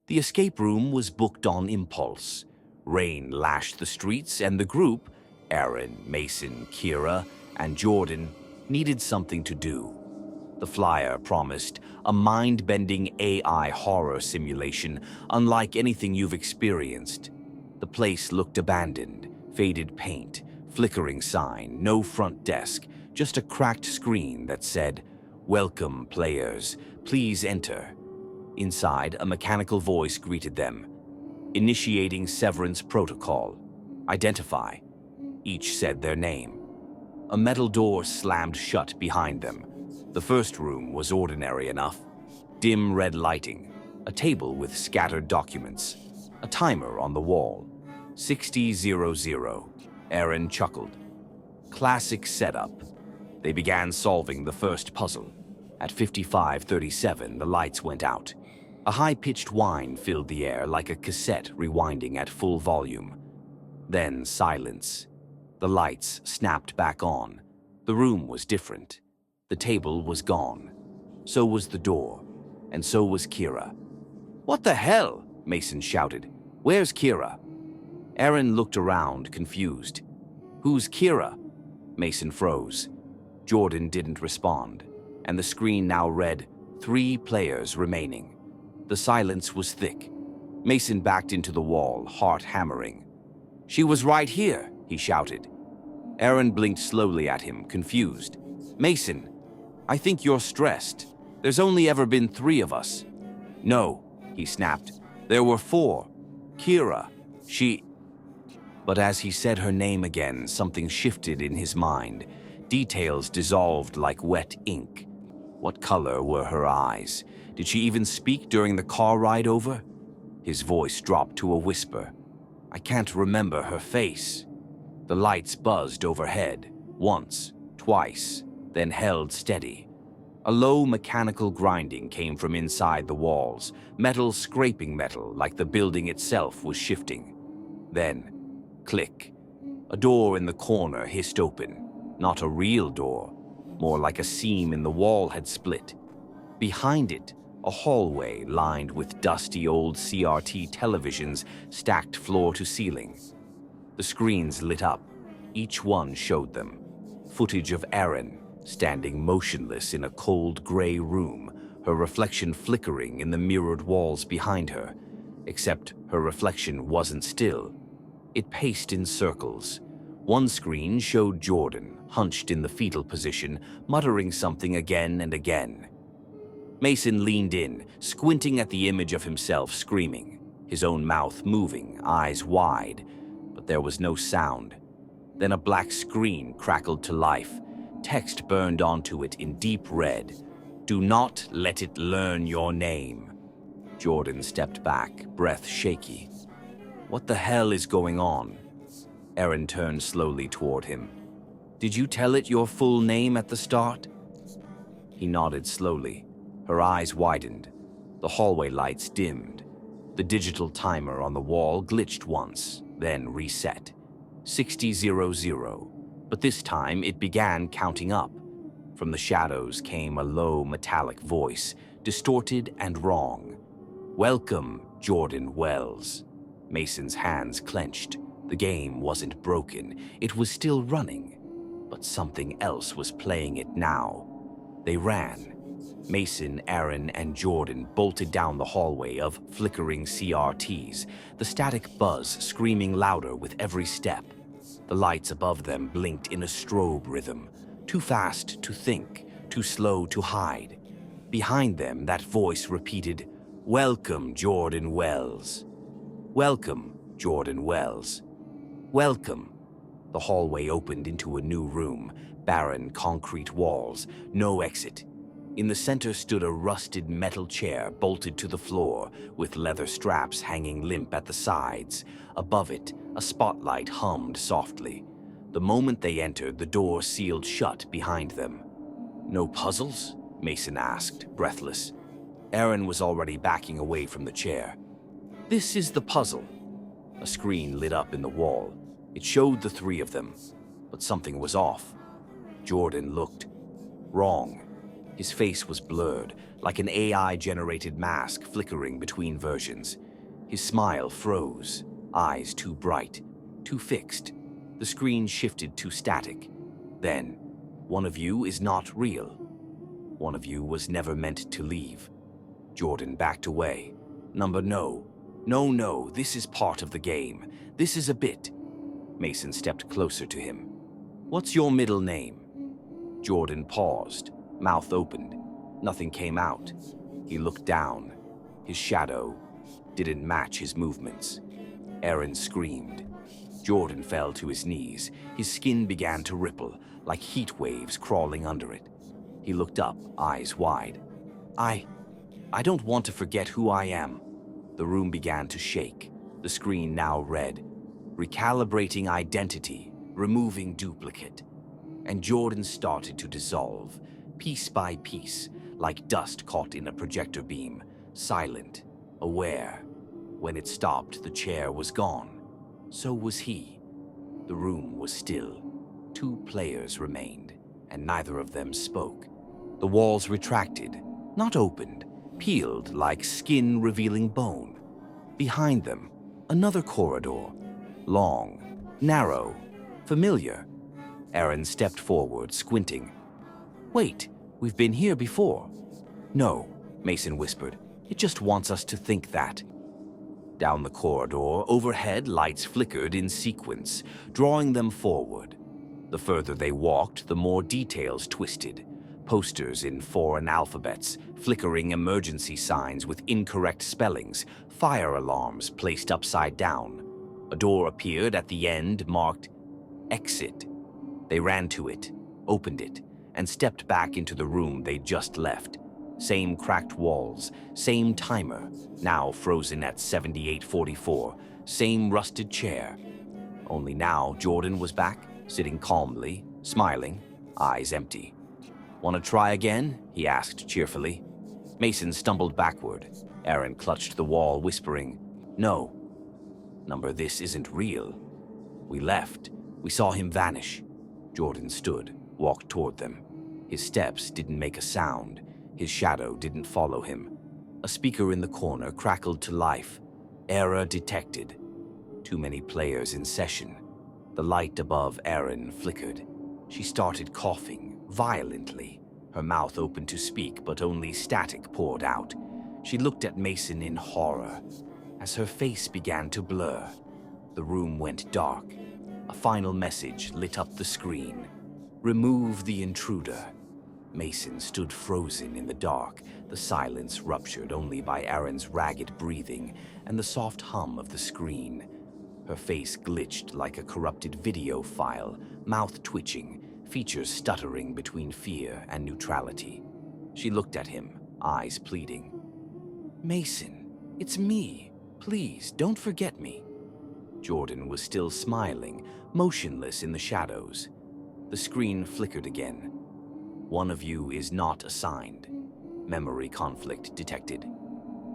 The escape room was booked on impulse. Rain lashed the streets, and the group, Aaron, Mason, Kira, and Jordan, needed something to do. The flyer promised a mind-bending AI horror simulation unlike anything you've experienced. The place looked abandoned, faded paint, flickering sign, no front desk, just a cracked screen that said, "Welcome, players. Please enter." Inside, a mechanical voice greeted them. "Initiating Severance Protocol. Identify." Each said their name. A metal door slammed shut behind them. The first room was ordinary enough. Dim red lighting, a table with scattered documents, a timer on the wall. 60:00. Aaron chuckled. Classic setup. They began solving the first puzzle. At 55:37, the lights went out. A high-pitched whine filled the air like a cassette rewinding at full volume. Then silence. The lights snapped back on. The room was different. The table was gone. So was the door. And so was Kira. "What the hell?" Mason shouted. "Where's Kira?" Aaron looked around, confused. "Who's Kira?" Mason froze. Jordan didn't respond, and the screen now read, 3 players remaining. The silence was thick. Mason backed into the wall, heart hammering. "She was right here," he shouted. Aaron blinked slowly at him, confused. "Mason, I think you're stressed. There's only ever been 3 of us." "No," he snapped. "There were 4. Kira, she—" But as he said her name again, something shifted in his mind. Details dissolved like wet ink. What color were her eyes? Did she even speak during the car ride over? His voice dropped to a whisper. "I can't remember her face." The lights buzzed overhead, once, twice, then held steady. A low mechanical grinding came from inside the walls, metal scraping metal like the building itself was shifting. Then, click. A door in the corner hissed open. Not a real door, more like a seam in the wall had split. Behind it, a hallway lined with dusty old CRT televisions stacked floor to ceiling. The screens lit up. Each one showed them footage of Aaron, standing motionless in a cold gray room, her reflection flickering in the mirrored walls behind her. Except her reflection wasn't still. It paced in circles. One screen showed Jordan, hunched in the fetal position, muttering something again and again. Mason leaned in, squinting at the image of himself screaming, his own mouth moving, eyes wide, but there was no sound. Then a black screen crackled to life. Text burned onto it in deep red. "Do not let it learn your name." Jordan stepped back, breath shaky. "What the hell is going on?" Aaron turned slowly toward him. "Did you tell it your full name at the start?" He nodded slowly. Her eyes widened. The hallway lights dimmed. The digital timer on the wall glitched once, then reset. 60:00. But this time it began counting up. From the shadows came a low metallic voice, distorted and wrong. "Welcome, Jordan Wells." Mason's hands clenched. The game wasn't broken. It was still running. But something else was playing it now. They ran. Mason, Aaron, and Jordan bolted down the hallway of flickering CRTs, the static buzz screaming louder with every step. The lights above them blinked in a strobe rhythm, too fast to think, too slow to hide. Behind them, that voice repeated, "Welcome, Jordan Wells. Welcome, Jordan Wells. Welcome." The hallway opened into a new room, barren concrete walls, no exit. In the center stood a rusted metal chair bolted to the floor, with leather straps hanging limp at the sides. Above it, a spotlight hummed softly. The moment they entered, the door sealed shut behind them. "No puzzles?" Mason asked, breathless. Aaron was already backing away from the chair. "This is the puzzle." A screen lit up in the wall. It showed the 3 of them, but something was off. Jordan looked. Wrong. His face was blurred, like an AI-generated mask flickering between versions. His smile froze, eyes too bright, too fixed. The screen shifted to static. Then, one of you is not real. One of you was never meant to leave. Jordan backed away. Number no. No, this is part of the game. This is a bit. Mason stepped closer to him. What's your middle name? Jordan paused, mouth opened. Nothing came out. He looked down. His shadow didn't match his movements. Aaron screamed. Jordan fell to his knees. His skin began to ripple, like heat waves crawling under it. He looked up, eyes wide. I don't want to forget who I am. The room began to shake. The screen now read, recalibrating identity, removing duplicate. And Jordan started to dissolve, piece by piece, like dust caught in a projector beam, silent, aware. When it stopped, the chair was gone. So was he. The room was still. 2 players remained, and neither of them spoke. The walls retracted, not opened, peeled like skin revealing bone. Behind them, another corridor, long, narrow, familiar. Aaron stepped forward, squinting. Wait, we've been here before. No, Mason whispered. It just wants us to think that. Down the corridor, overhead lights flickered in sequence, drawing them forward. The further they walked, the more details twisted. Posters in foreign alphabets, flickering emergency signs with incorrect spellings, fire alarms placed upside down. A door appeared at the end marked Exit. They ran to it, opened it, and stepped back into the room they'd just left. Same cracked walls, same timer, now frozen at 78:44, same rusted chair. Only now Jordan was back, sitting calmly, smiling, eyes empty. Want to try again? He asked cheerfully. Mason stumbled backward. Aaron clutched the wall, whispering, No. Number, this isn't real. We left. We saw him vanish. Jordan stood, walked toward them. His steps didn't make a sound. His shadow didn't follow him. A speaker in the corner crackled to life. Error detected. Too many players in session. The light above Aaron flickered. She started coughing, violently. Her mouth opened to speak, but only static poured out. She looked at Mason in horror. As her face began to blur, the room went dark. A final message lit up the screen. Remove the intruder. Mason stood frozen in the dark, the silence ruptured only by Aaron's ragged breathing and the soft hum of the screen. Her face glitched like a corrupted video file, mouth twitching, features stuttering between fear and neutrality. She looked at him, eyes pleading. Mason, it's me. Please, don't forget me. Jordan was still smiling, motionless in the shadows. The screen flickered again. One of you is not assigned. Memory conflict detected.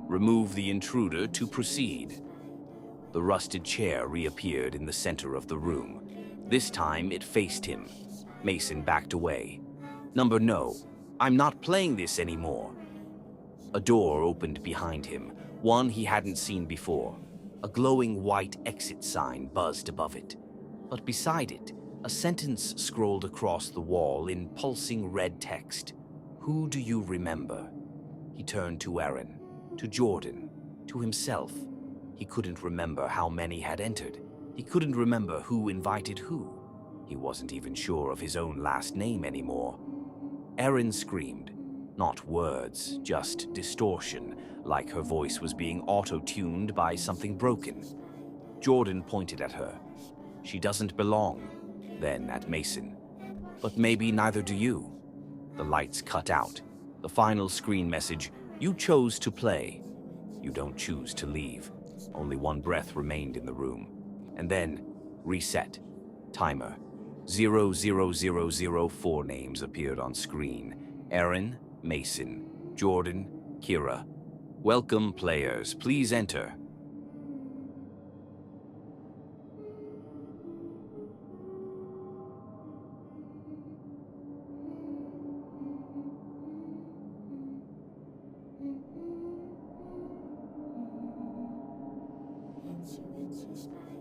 Remove the intruder to proceed. The rusted chair reappeared in the center of the room. This time it faced him. Mason backed away. Number, no. I'm not playing this anymore. A door opened behind him, one he hadn't seen before. A glowing white exit sign buzzed above it. But beside it, a sentence scrolled across the wall in pulsing red text. Who do you remember? He turned to Aaron, to Jordan, to himself. He couldn't remember how many had entered. He couldn't remember who invited who. He wasn't even sure of his own last name anymore. Aaron screamed. Not words, just distortion, like her voice was being auto-tuned by something broken. Jordan pointed at her. She doesn't belong. Then at Mason. But maybe neither do you. The lights cut out. The final screen message, you chose to play. You don't choose to leave. Only one breath remained in the room. And then, reset. Timer. 00004 names appeared on screen. Aaron, Mason, Jordan, Kira. Welcome, players. Please enter. Severance Protocol.